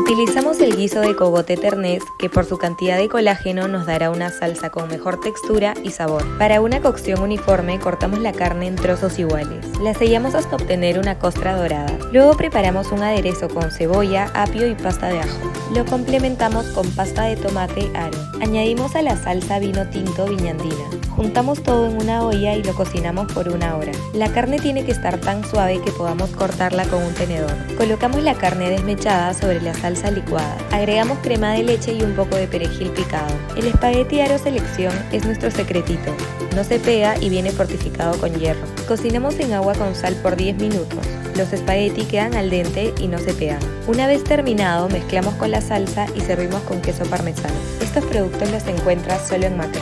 Utilizamos el guiso de cogote ternés, que por su cantidad de colágeno nos dará una salsa con mejor textura y sabor. Para una cocción uniforme, cortamos la carne en trozos iguales. La sellamos hasta obtener una costra dorada. Luego preparamos un aderezo con cebolla, apio y pasta de ajo. Lo complementamos con pasta de tomate aro. Añadimos a la salsa vino tinto viñandina. Juntamos todo en una olla y lo cocinamos por 1 hora. La carne tiene que estar tan suave que podamos cortarla con un tenedor. Colocamos la carne desmechada sobre la salsa licuada. Agregamos crema de leche y un poco de perejil picado. El espagueti aro selección es nuestro secretito. No se pega y viene fortificado con hierro. Cocinamos en agua con sal por 10 minutos. Los espagueti quedan al dente y no se pegan. Una vez terminado, mezclamos con la salsa y servimos con queso parmesano. Estos productos los encuentras solo en Macro.